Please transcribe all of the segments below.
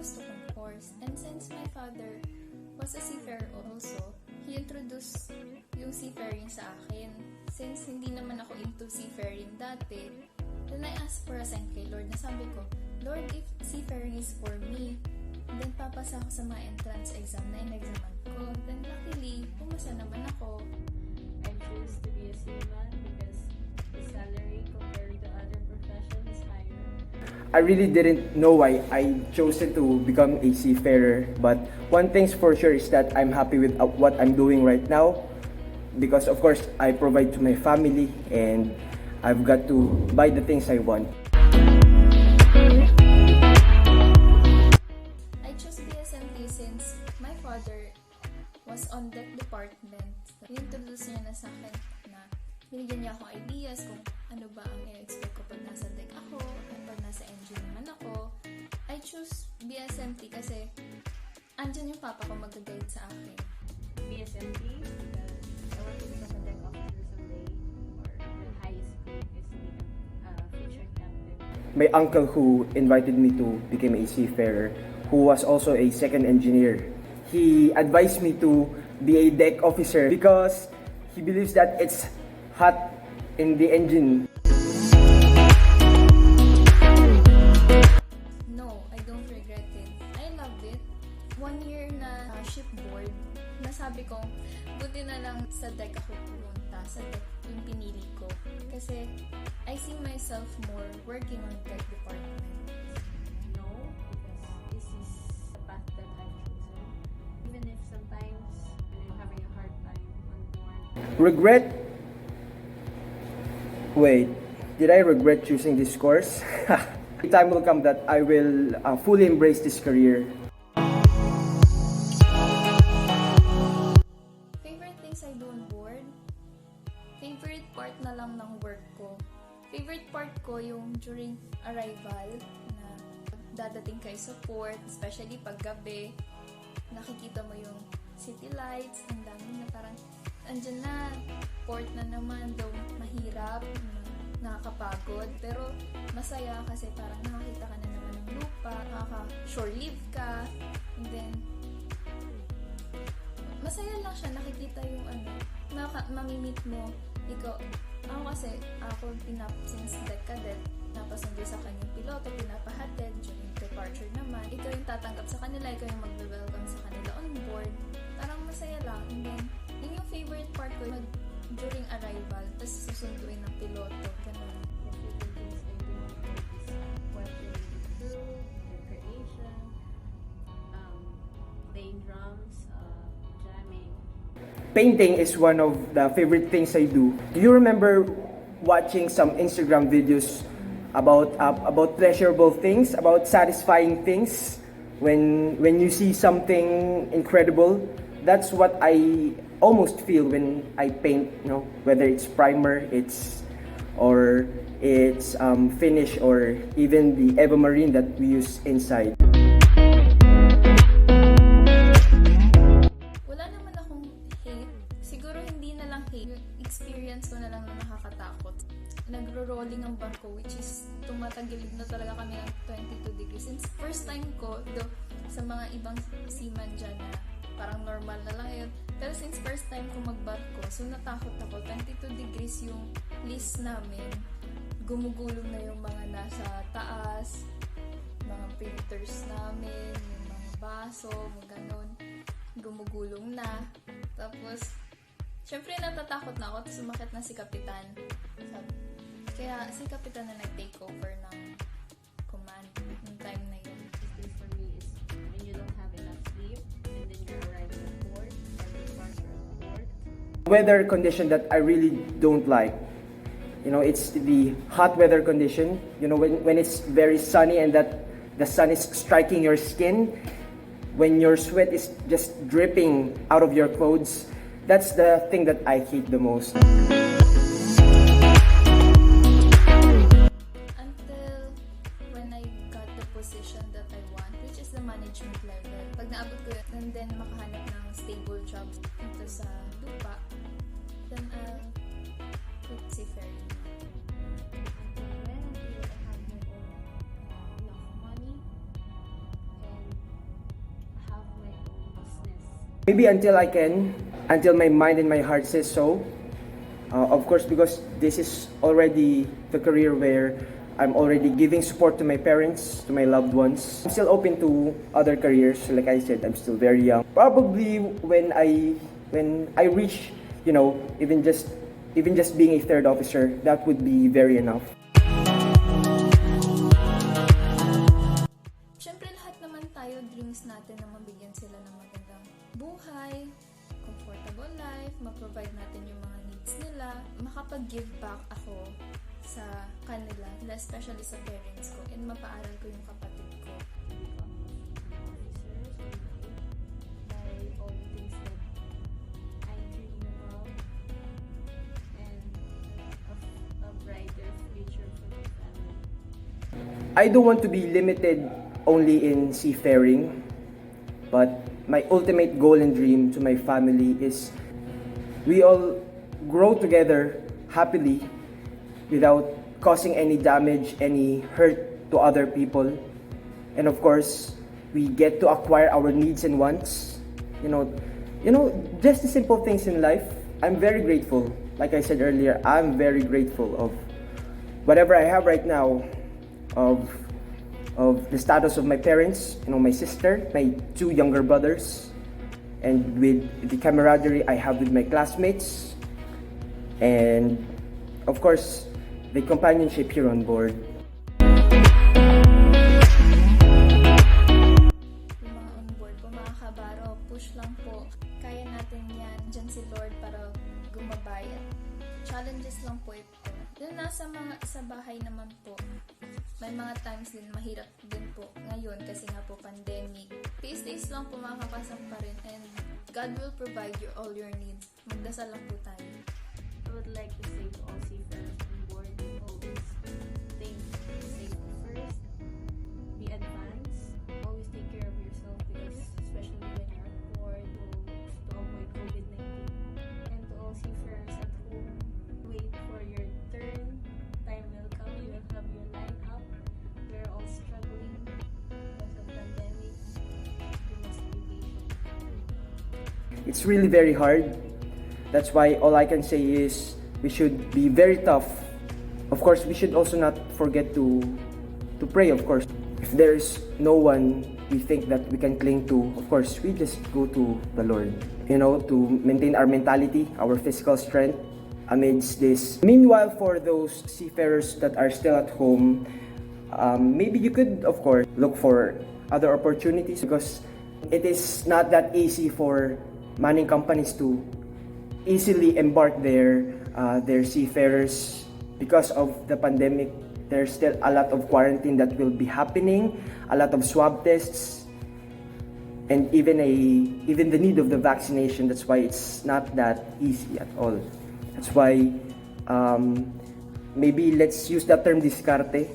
gusto kong course. And since my father was a seafarer also, he introduced yung seafaring sa akin. Since hindi naman ako into seafaring dati, then I asked for a sign kay Lord na sabi ko, Lord, if seafaring is for me, then papasa ako sa mga entrance exam na in-examan ko. Then luckily, pumasa naman ako. I chose to be a seaman because the salary compared to other professions is higher. I really didn't know why I chose to become a seafarer, but one thing's for sure is that I'm happy with what I'm doing right now because of course I provide to my family and I've got to buy the things I want. I chose BSMT since my father was on deck department. Introduce niya na sa akin na binigyan niya akong ideas kung ano ba ang i-expect ko pag nasa deck ako at pag nasa engine naman ako. I choose BSMT kasi andyan yung papa ko mag-guide sa akin. BSMT because I want to become a deck officer someday, or the highest grade is to become a future captain. My uncle who invited me to become a seafarer, who was also a second engineer, he advised me to be a deck officer because he believes that it's hot in the engine. No, I don't regret it. I loved it. 1 year na shipboard, nasabi ko, buti na lang sa deck ako pumunta, sa deck yung pinili ko. Kasi I see myself more working on deck department. No, because this is the path that I've chosen. Even if sometimes when I'm having a hard time on board. Regret? Wait, did I regret choosing this course? The time will come that I will fully embrace this career. Favorite things I do on board? Favorite part na lang ng work ko. Favorite part ko yung during arrival na dadating kayo sa port, especially pag gabi, nakikita mo yung city lights, ang dami na parang andyan na, port na naman, though mahirap, nakakapagod, pero masaya kasi parang nakakita ka na naman ng lupa, nakaka-shore leave ka, and then masaya lang siya, nakikita yung mamimit mo, ikaw, ako since deck cadet, napasundo sa kanyang piloto, pinapahatid, during departure naman, ikaw yung tatanggap sa kanila, ikaw yung magbe-welcome sa kanila on board, parang masaya lang, and then, yun yung favorite part ko, during arrival, tapos susunduin ng piloto, ganun. The favorite things I do on board is cooperating with the crew, recreation, playing drums, jamming. Painting is one of the favorite things I do. Do you remember watching some Instagram videos about pleasurable things, about satisfying things? When you see something incredible, that's what I almost feel when I paint. Whether it's primer, it's finish, or even the Eva Marine that we use inside. Siguro hindi na lang hate. Experience ko na lang na nakakatakot. Nagro-rolling ang barko, which is tumatagilid na talaga kami ng 22 degrees. Since first time ko, though sa mga ibang seaman dyan na parang normal na lang yun. Pero since first time ko magbarko, so natakot ako. 22 degrees yung list namin. Gumugulong na yung mga nasa taas, mga painters namin, yung mga baso, mga ganon. Gumugulong na. Tapos, syempre natatakot na ako, tapos sumakit na si Kapitan. Kaya si Kapitan na nag-take over ng command yung time na yun. This for me is when you don't have enough sleep and then you arrive at port or departure at port. Weather condition that I really don't like. It's the hot weather condition. When it's very sunny and that the sun is striking your skin, when your sweat is just dripping out of your clothes, that's the thing that I hate the most. Until when I got the position that I want, which is the management level. Pag naabot ko yun, and then makahanap ng stable job dito sa lupa, then I'll quit seafaring. Until when I feel I have my own enough money and Maybe until I can, until my mind and my heart says so. Of course, because this is already the career where I'm already giving support to my parents, to my loved ones. I'm still open to other careers. Like I said, I'm still very young. Probably when I reach, even just being a third officer, that would be very enough. Siyempre lahat naman tayo, dreams natin na mabigyan sila ng magandang buhay, comfortable life, ma-provide natin yung mga needs nila, makapag-give back ako sa kanila, especially sa parents ko, and mapaaral ko yung kapatid ko. By all the things that I dream about and a brighter future for my family. I don't want to be limited only in seafaring, but my ultimate goal and dream to my family is we all grow together happily without causing any damage, any hurt to other people. And of course, we get to acquire our needs and wants. Just the simple things in life. I'm very grateful. Like I said earlier, I'm very grateful of whatever I have right now, of the status of my parents, my sister, my 2 younger brothers, and with the camaraderie I have with my classmates, and of course, the companionship here on board. Yung mga onboard po, mga kabaro, push lang po. Kaya natin yan. Diyan si Lord para gumabay. Challenges lang po ito. Yung sa bahay naman po, may mga times din mahirap din po ngayon kasi nga po pandemic. Tiis-tiis lang po, makakapasok pa rin, and God will provide you all your needs. Magdasal lang po tayo. I would like to say to all seafarers on board, always think safety first, be advanced, always take care of yourself, because especially when you're at port, to avoid COVID-19. And to all seafarers at home, wait for your turn. Time will come, you will have your line up. We're all struggling because of pandemic. You must be patient. It's really very hard. That's why all I can say is we should be very tough. Of course, we should also not forget to pray, of course. If there's no one we think that we can cling to, of course, we just go to the Lord. To maintain our mentality, our physical strength amidst this. Meanwhile, for those seafarers that are still at home, maybe you could, of course, look for other opportunities, because it is not that easy for manning companies to easily embark their seafarers because of the pandemic. There's still a lot of quarantine that will be happening, a lot of swab tests, and even the need of the vaccination. That's why it's not that easy at all. That's why maybe let's use that term discarte,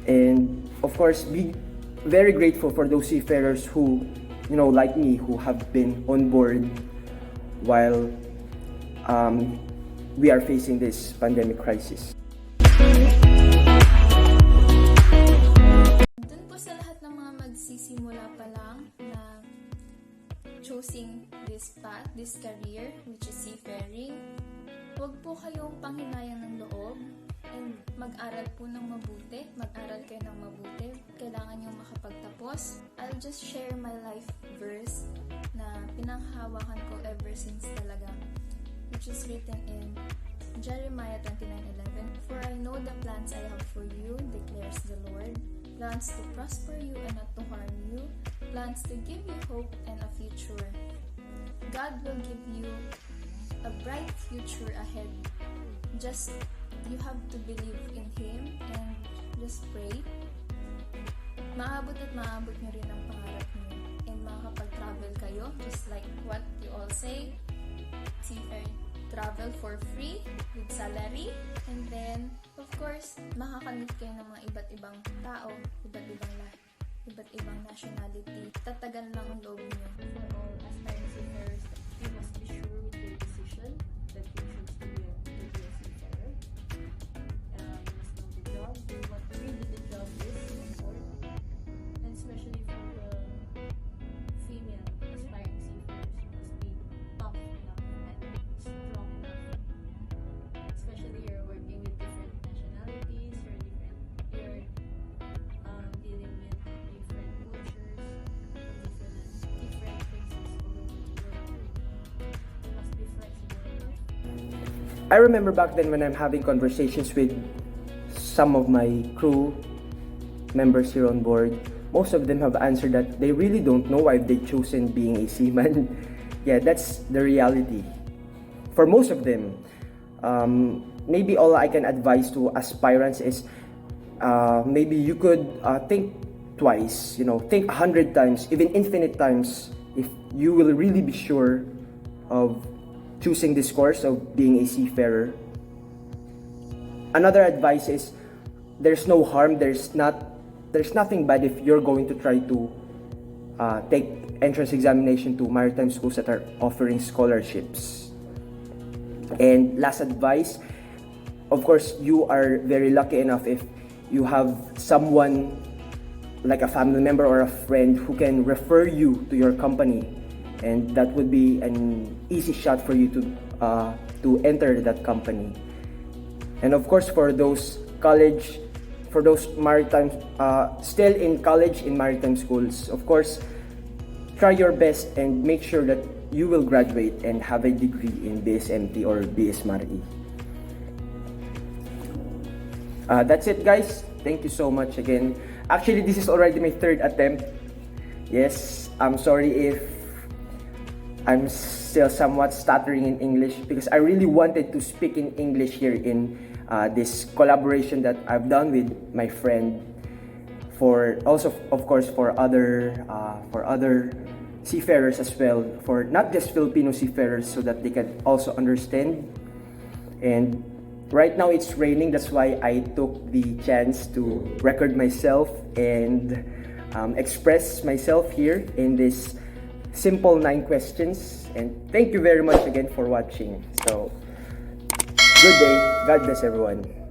and of course be very grateful for those seafarers who, like me, who have been on board while we are facing this pandemic crisis. Dun po sa lahat ng mga magsisimula pa lang na choosing this path, this career, which is seafaring, huwag po kayong panghinayang ng loob, and mag-aral po ng mabuti. Mag-aral kayo ng mabuti. Kailangan nyo makapagtapos. I'll just share my life verse na pinanghawakan ko ever since talaga, which is written in Jeremiah 29:11. For I know the plans I have for you, declares the Lord. Plans to prosper you and not to harm you. Plans to give you hope and a future. God will give you a bright future ahead. Just, you have to believe in Him and just pray. Maabot at maabot nyo rin ang pangarap nyo. And makakapag-travel kayo, just like what you all say. Seafaring, travel for free with salary, and then of course makakamit kayo ng mga iba't ibang tao, iba't ibang nationality. Tatagan lang ang loob nyo. For all aspiring seafarers, you must be sure with your decision that you choose to be a seafarer. You must know the job, what really the job is on board, and especially for the female aspiring seafarers. I remember back then when I'm having conversations with some of my crew members here on board, most of them have answered that they really don't know why they've chosen being a seaman. Yeah, that's the reality. For most of them, maybe all I can advise to aspirants is maybe you could think twice, think 100 times, even infinite times, if you will really be sure of choosing this course of being a seafarer. Another advice is there's no harm, there's nothing bad if you're going to try to take entrance examination to maritime schools that are offering scholarships. And last advice, of course, you are very lucky enough if you have someone like a family member or a friend who can refer you to your company, and that would be an easy shot for you to enter that company. And of course, for those maritime still in college in maritime schools, of course, try your best and make sure that you will graduate and have a degree in BSMT or BS Mari. That's it, guys. Thank you so much again. Actually, this is already my third attempt. Yes, I'm sorry if I'm still somewhat stuttering in English, because I really wanted to speak in English here in this collaboration that I've done with my friend, for also, of course, for other seafarers as well, for not just Filipino seafarers, so that they can also understand. And right now it's raining, that's why I took the chance to record myself and express myself here in this simple 9 questions. And thank you very much again for watching. So, good day. God bless everyone.